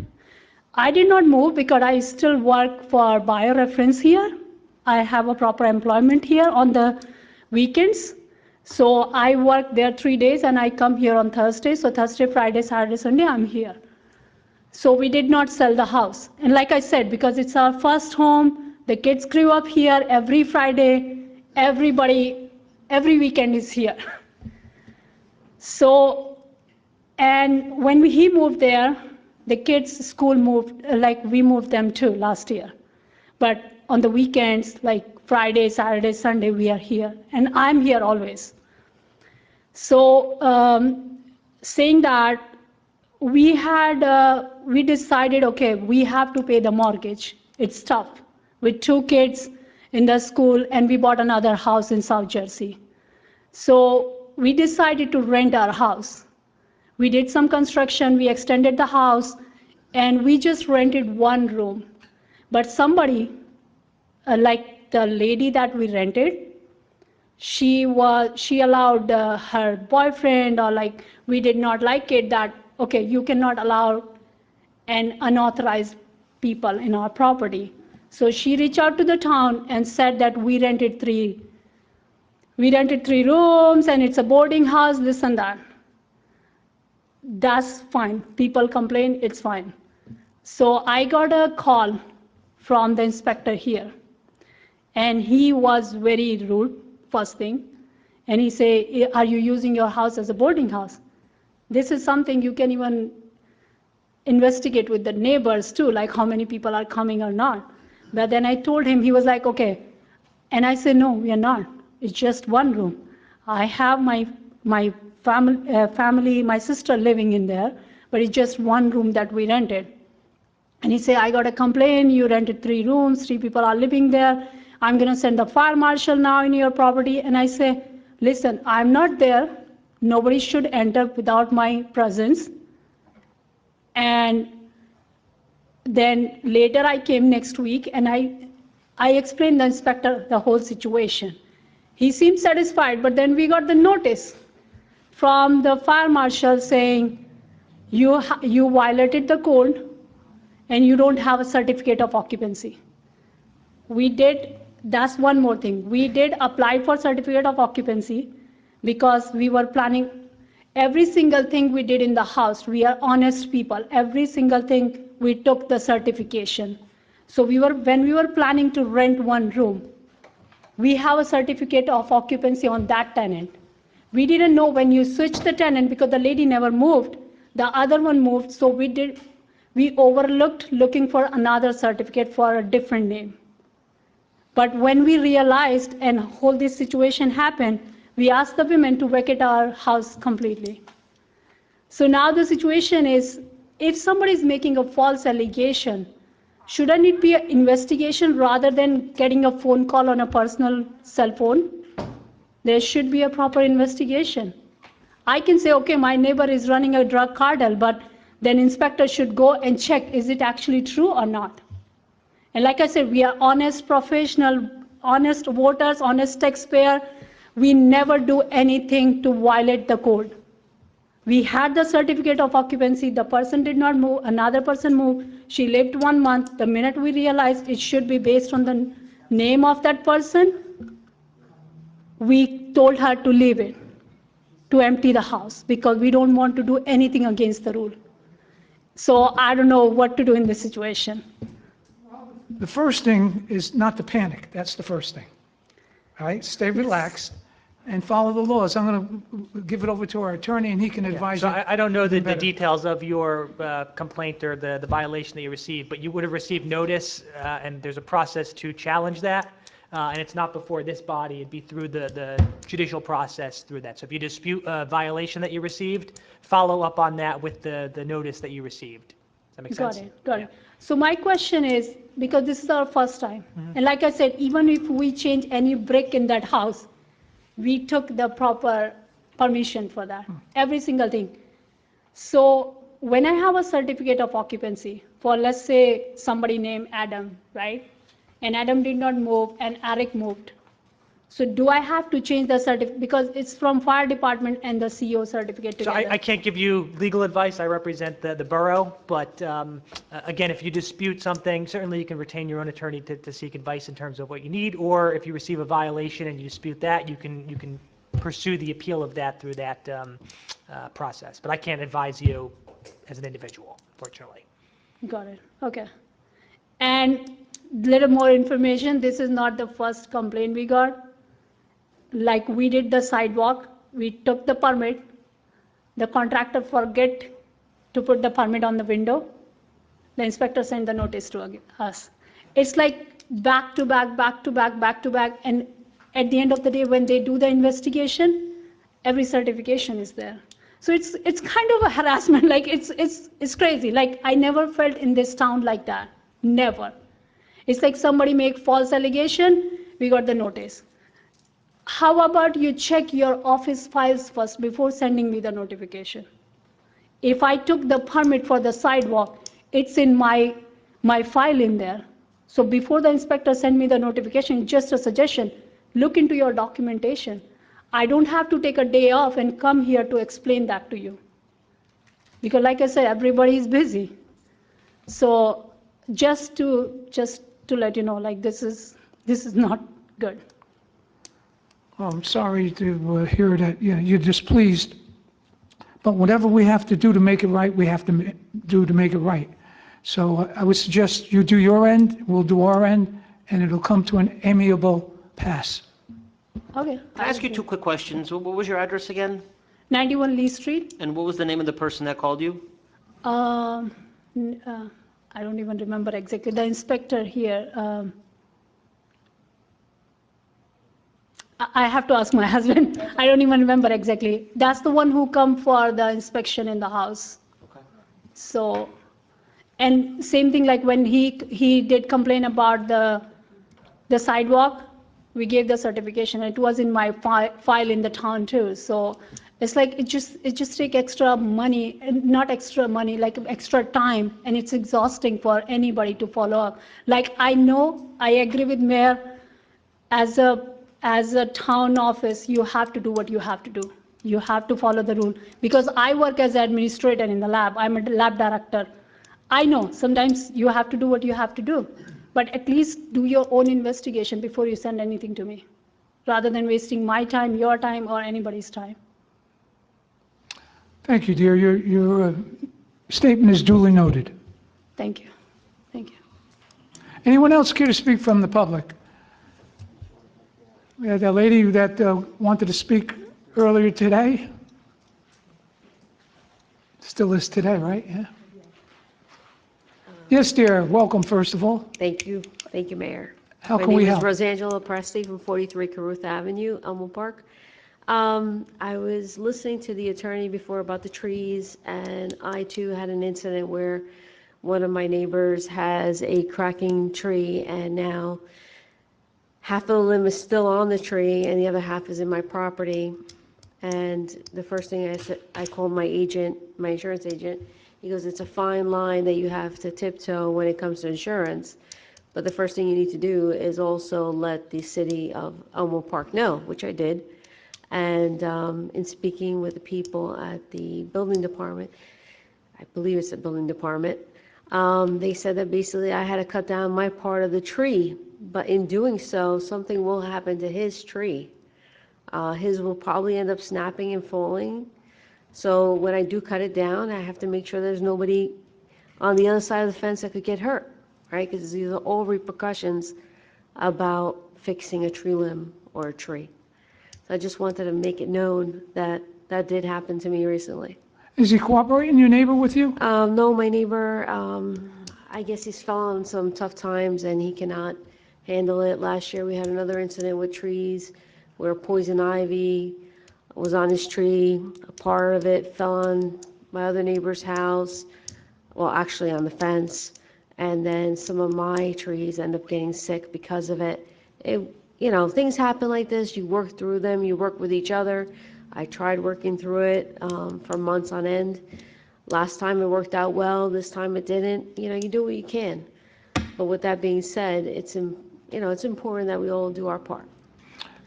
I did not move because I still work for BioReference here. I have a proper employment here on the weekends. So I work there 3 days and I come here on Thursday. So Thursday, Friday, Saturday, Sunday, I'm here. So we did not sell the house. And like I said, because it's our first home, the kids grew up here every Friday, everybody, every weekend is here. So, and when he moved there, the kids' school moved, we moved them too last year. But on the weekends, like Friday, Saturday, Sunday, we are here. And I'm here always. So saying that, we decided, okay, we have to pay the mortgage. It's tough with 2 kids in the school, and we bought another house in South Jersey. So we decided to rent our house. We did some construction, we extended the house, and we just rented 1 room. But somebody, like the lady that we rented, she allowed her boyfriend, or we did not like it that, okay, you cannot allow an unauthorized people in our property. So she reached out to the town and said that we rented 3 rooms and it's a boarding house, this and that. That's fine. People complain, it's fine. So I got a call from the inspector here, and he was very rude, first thing. And he said, are you using your house as a boarding house? This is something you can even investigate with the neighbors too, like how many people are coming or not. But then I told him, he was like, okay. And I said, no, we are not. It's just 1 room. I have my family, my sister living in there, but it's just 1 room that we rented. And he said, I got a complaint, you rented 3 rooms, 3 people are living there. I'm going to send the fire marshal now in your property. And I say, listen, I'm not there. Nobody should enter without my presence. And then later I came next week and I explained the inspector the whole situation. He seemed satisfied, but then we got the notice from the fire marshal saying, you violated the code and you don't have a certificate of occupancy. That's one more thing. We did apply for certificate of occupancy because we were planning every single thing we did in the house. We are honest people. Every single thing we took the certification. So when we were planning to rent 1 room, we have a certificate of occupancy on that tenant. We didn't know when you switched the tenant because the lady never moved, the other one moved, so we overlooked looking for another certificate for a different name. But when we realized and whole this situation happened, we asked the women to vacate our house completely. So now the situation is, if somebody is making a false allegation, shouldn't it be an investigation rather than getting a phone call on a personal cell phone? There should be a proper investigation. I can say, okay, my neighbor is running a drug cartel, but then inspector should go and check, is it actually true or not? And like I said, we are honest professional, honest voters, honest taxpayer. We never do anything to violate the code. We had the certificate of occupancy, the person did not move, another person moved, she lived 1 month. The minute we realized it should be based on the name of that person, we told her to leave it, to empty the house, because we don't want to do anything against the rule. So I don't know what to do in this situation. The first thing is not to panic. That's the first thing. All right? Stay relaxed and follow the laws. I'm going to give it over to our attorney, and he can advise So you. I don't know the better. details of your complaint or the violation that you received, but you would have received notice, and there's a process to challenge that. And it's not before this body, it'd be through the judicial process through that. So if you dispute a violation that you received, follow up on that with the notice that you received. Does that make sense? Got it. So my question is, because this is our first time, and like I said, even if we change any brick in that house, we took the proper permission for that, every single thing. So when I have a certificate of occupancy for, let's say, somebody named Adam, right? And Adam did not move and Eric moved. So do I have to change the certificate? Because it's from fire department and the CO certificate So together. I can't give you legal advice, I represent the borough, but again, if you dispute something, certainly you can retain your own attorney to seek advice in terms of what you need, or if you receive a violation and you dispute that, you can pursue the appeal of that through that process. But I can't advise you as an individual, fortunately. Got it, okay. And little more information, this is not the first complaint we got. Like we did the sidewalk, we took the permit, the contractor forget to put the permit on the window, the inspector sent the notice to us. It's like back to back, back to back, back to back, and at the end of the day, when they do the investigation, every certification is there. So it's kind of a harassment, like it's crazy. Like I never felt in this town like that, never. It's like somebody make false allegation, we got the notice. How about you check your office files first before sending me the notification? If I took the permit for the sidewalk, it's in my file in there. So before the inspector send me the notification, just a suggestion, look into your documentation. I don't have to take a day off and come here to explain that to you. Because like I said, everybody is busy. So just to let you know, like this is not good. I'm sorry to hear that you're displeased, but whatever we have to do to make it right, we have to do to make it right. So I would suggest you do your end, we'll do our end, and it'll come to an amiable pass. Okay. Can I ask you 2 quick questions? What was your address again? 91 Lee Street. And what was the name of the person that called you? I don't even remember exactly. The inspector here. I have to ask my husband. I don't even remember exactly. That's the one who come for the inspection in the house. Okay. So, And same thing like when he did complain about the sidewalk, we gave the certification. It was in my file in the town too. So it's like it just take extra money, and not extra money, like extra time, and it's exhausting for anybody to follow up. Like I know, I agree with Mayor, as a town office, you have to do what you have to do. You have to follow the rule. Because I work as an administrator in the lab, I'm a lab director. I know sometimes you have to do what you have to do, but at least do your own investigation before you send anything to me, rather than wasting my time, your time, or anybody's time. Thank you, dear. Your statement is duly noted. Thank you. Thank you. Anyone else care to speak from the public? We had that lady that wanted to speak earlier today. Still is today, right? Yeah. Yes, dear. Welcome, first of all. Thank you. Thank you, Mayor. How can we help? My name is Rosangela Presti from 43 Caruth Avenue, Elmwood Park. I was listening to the attorney before about the trees, and I too had an incident where one of my neighbors has a cracking tree, and now half of the limb is still on the tree, and the other half is in my property. And the first thing I said, I called my agent, my insurance agent. He goes, it's a fine line that you have to tiptoe when it comes to insurance. But the first thing you need to do is also let the city of Elmwood Park know, which I did. And in speaking with the people at the building department, I believe it's the building department, they said that basically I had to cut down my part of the tree. But in doing so, something will happen to his tree. His will probably end up snapping and falling. So when I do cut it down, I have to make sure there's nobody on the other side of the fence that could get hurt, right? Because these are all repercussions about fixing a tree limb or a tree. So I just wanted to make it known that that did happen to me recently. Is he cooperating, your neighbor, with you? No, my neighbor, I guess he's fell on some tough times and he cannot handle it. Last year, we had another incident with trees where poison ivy was on his tree. A part of it fell on my other neighbor's house, well, actually on the fence. And then some of my trees end up getting sick because of it. You know, things happen like this. You work through them. You work with each other. I tried working through it for months on end. Last time it worked out well. This time it didn't. You know, you do what you can. But with that being said, it's important that we all do our part.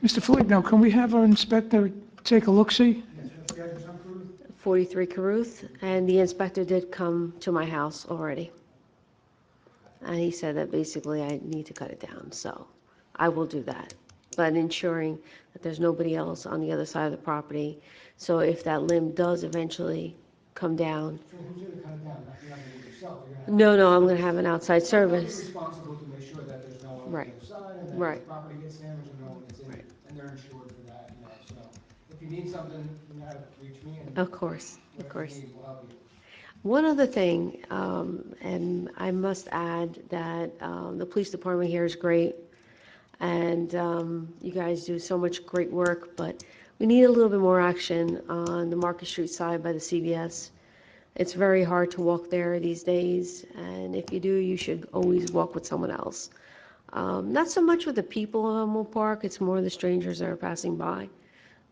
Mr. Foligno, can we have our inspector take a look-see? 43 Caruth, and the inspector did come to my house already. And he said that basically I need to cut it down, so I will do that. But ensuring that there's nobody else on the other side of the property. So if that limb does eventually come down. No, I'm going to have an outside service. Responsible to make sure that there's no one on Right. the other side, and that Right. the property gets damaged and no one gets injured, and they're insured for that, you know, so if you need something, you know how to reach me, and Of course, of whatever you course. need, we'll help you. One other thing, and I must add that the police department here is great, and you guys do so much great work, but we need a little bit more action on the Market Street side by the CVS. It's very hard to walk there these days, and if you do, you should always walk with someone else. Not so much with the people of Elmwood Park, it's more the strangers that are passing by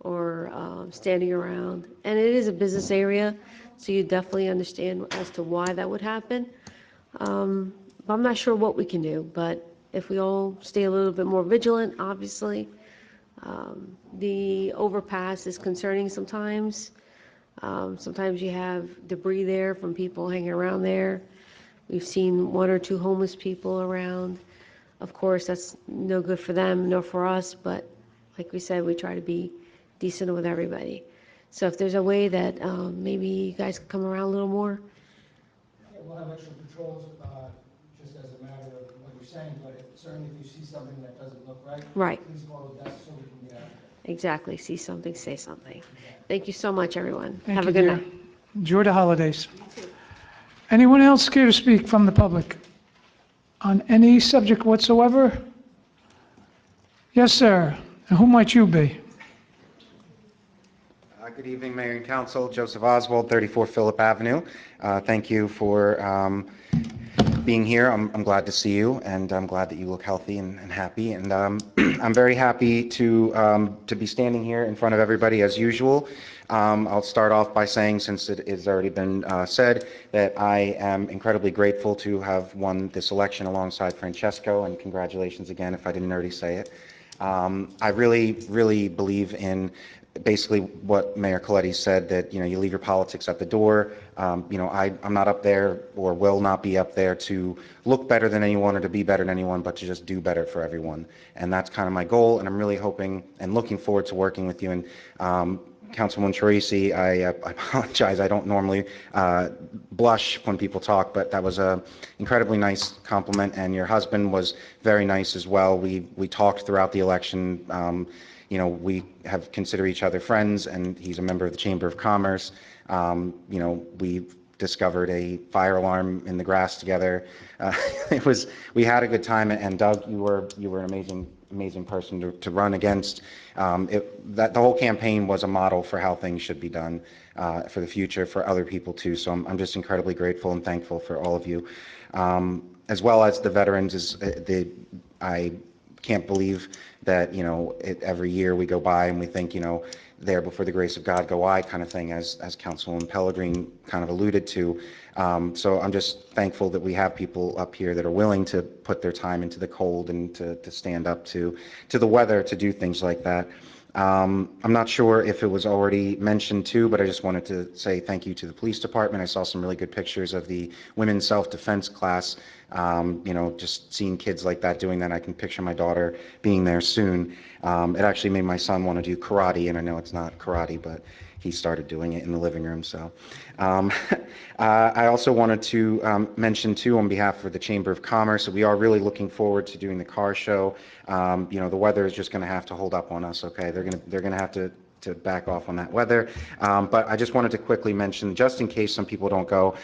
or standing around. And it is a business area, so you definitely understand as to why that would happen. But I'm not sure what we can do, but if we all stay a little bit more vigilant, obviously. The overpass is concerning sometimes. Sometimes you have debris there from people hanging around there. We've seen 1 or 2 homeless people around. Of course, that's no good for them, nor for us, but like we said, we try to be decent with everybody. So if there's a way that maybe you guys could come around a little more. Yeah, we'll have extra patrols, just as a matter of what you're saying, but certainly if you see something that doesn't look right. Right. Please call the desk so we can get out there. Exactly. See something, say something. Thank you so much, everyone. Thank Have you, a good dear. night. Enjoy the holidays. Anyone else care to speak from the public on any subject whatsoever? Yes, sir. And who might you be? Good evening, Mayor and Council. Joseph Oswald, 34 Phillip Avenue. Thank you for being here. I'm glad to see you, and I'm glad that you look healthy and happy. And I'm very happy to be standing here in front of everybody as usual. I'll start off by saying, since it has already been said, that I am incredibly grateful to have won this election alongside Francesco, and congratulations again if I didn't already say it. I really believe in basically what Mayor Coletti said, that, you leave your politics at the door. I'm not up there, or will not be up there, to look better than anyone or to be better than anyone, but to just do better for everyone. And that's kind of my goal, and I'm really hoping and looking forward to working with you. And Councilwoman Troisi, I apologize, I don't normally blush when people talk, but that was a incredibly nice compliment, and your husband was very nice as well. We talked throughout the election. We have considered each other friends, and he's a member of the Chamber of Commerce. We discovered a fire alarm in the grass together. We had a good time, and Doug, you were an amazing person to run against. The whole campaign was a model for how things should be done for the future, for other people too. So I'm just incredibly grateful and thankful for all of you, as well as the veterans. I can't believe that every year we go by and we think, there before the grace of God go I, kind of thing, as Councilwoman Pellegrin kind of alluded to. So I'm just thankful that we have people up here that are willing to put their time into the cold and to stand up to the weather to do things like that. I'm not sure if it was already mentioned too, but I just wanted to say thank you to the police department. I saw some really good pictures of the women's self-defense class. Just seeing kids like that doing that, I can picture my daughter being there soon. It actually made my son want to do karate, and I know it's not karate, but he started doing it in the living room. So I also wanted to mention too, on behalf of the Chamber of Commerce, that we are really looking forward to doing the car show. The weather is just going to have to hold up on us. Okay, they're going to have to back off on that weather. But I just wanted to quickly mention, just in case some people don't go,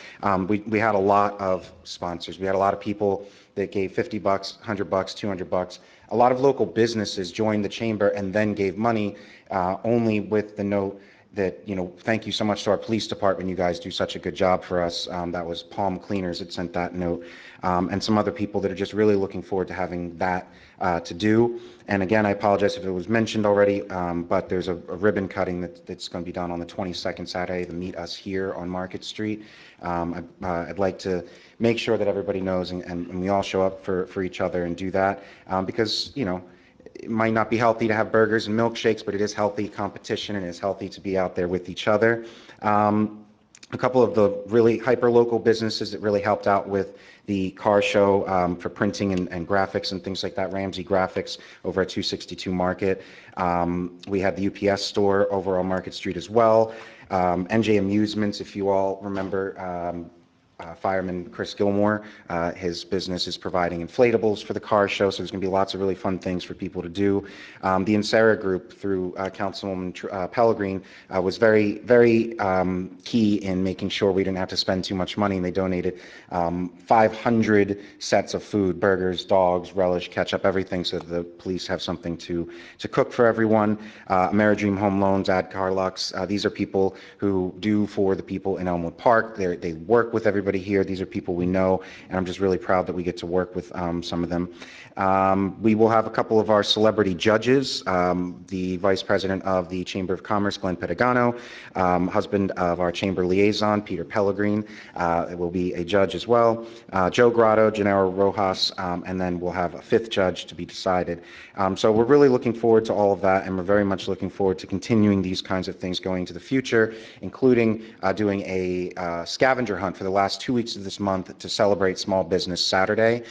we had a lot of sponsors. We had a lot of people that gave $50, $100, $200. A lot of local businesses joined the chamber and then gave money, only with the note that, thank you so much to our police department. You guys do such a good job for us. That was Palm Cleaners that sent that note, and some other people that are just really looking forward to having that to do. And again, I apologize if it was mentioned already, but there's a ribbon cutting that's going to be done on the 22nd Saturday to meet us here on Market Street. I'd like to make sure that everybody knows, and we all show up for each other and do that, because, it might not be healthy to have burgers and milkshakes, but it is healthy competition, and it is healthy to be out there with each other. A couple of the really hyper-local businesses that really helped out with the car show for printing and graphics and things like that, Ramsey Graphics over at 262 Market. We had the UPS store over on Market Street as well. NJ Amusements, if you all remember, Fireman Chris Gilmore, his business is providing inflatables for the car show, so there's going to be lots of really fun things for people to do. The Insera Group, through Councilwoman Pellegrin, was very, very key in making sure we didn't have to spend too much money, and they donated 500 sets of food, burgers, dogs, relish, ketchup, everything, so that the police have something to cook for everyone. Ameridream Home Loans, Ad Carlux, these are people who do for the people in Elmwood Park. They work with everybody here. These are people we know, and I'm just really proud that we get to work with some of them. We will have a couple of our celebrity judges, the Vice President of the Chamber of Commerce, Glenn Pedagano, husband of our Chamber Liaison, Peter Pellegrin, will be a judge as well, Joe Grotto, Gennaro Rojas, and then we'll have a fifth judge to be decided. So we're really looking forward to all of that, and we're very much looking forward to continuing these kinds of things going into the future, including doing a scavenger hunt for the last 2 weeks of this month to celebrate Small Business Saturday.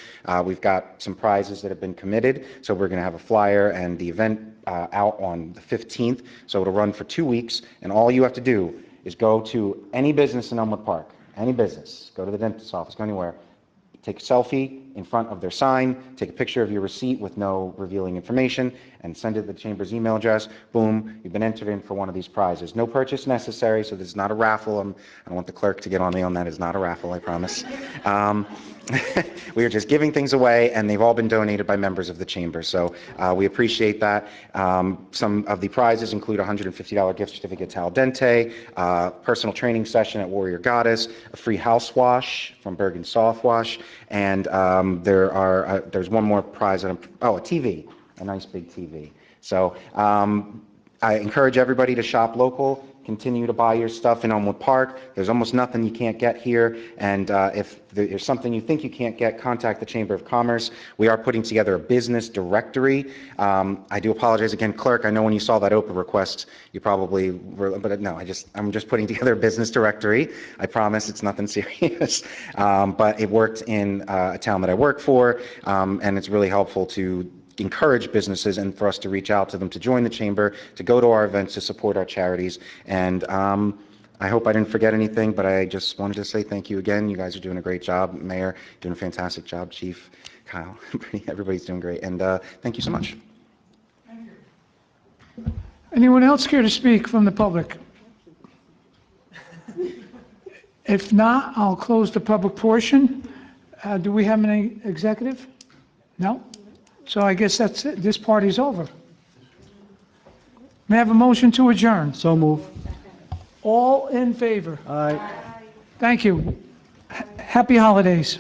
We've got some prizes that have been committed, so we're going to have a flyer and the event out on the 15th, so it'll run for 2 weeks, and all you have to do is go to any business in Elmwood Park, any business, go to the dentist's office, go anywhere, take a selfie, in front of their sign, take a picture of your receipt with no revealing information, and send it to the Chamber's email address. Boom, you've been entered in for one of these prizes. No purchase necessary, so this is not a raffle. I don't want the clerk to get on me on that. It's not a raffle, I promise. We are just giving things away, and they've all been donated by members of the Chamber, so we appreciate that. Some of the prizes include a $150 gift certificate to Al Dente, personal training session at Warrior Goddess, a free house wash from Bergen Soft Wash, and there's one more prize, a TV, a nice big TV. So I encourage everybody to shop local, continue to buy your stuff in Elmwood Park. There's almost nothing you can't get here, and if there's something you think you can't get, contact the Chamber of Commerce. We are putting together a business directory. I do apologize again, clerk. I know when you saw that Oprah request, you probably were, but no, I'm just putting together a business directory. I promise it's nothing serious. But it worked in a town that I work for, and it's really helpful to encourage businesses and for us to reach out to them to join the Chamber, to go to our events, to support our charities. And I hope I didn't forget anything, but I just wanted to say thank you again. You guys are doing a great job. Mayor, doing a fantastic job. Chief, Kyle, everybody's doing great. And thank you so much. Anyone else care to speak from the public? If not, I'll close the public portion. Do we have any executive? No? So I guess that's it. This party's over. May I have a motion to adjourn? So move. All in favor? Aye. Thank you. Happy holidays.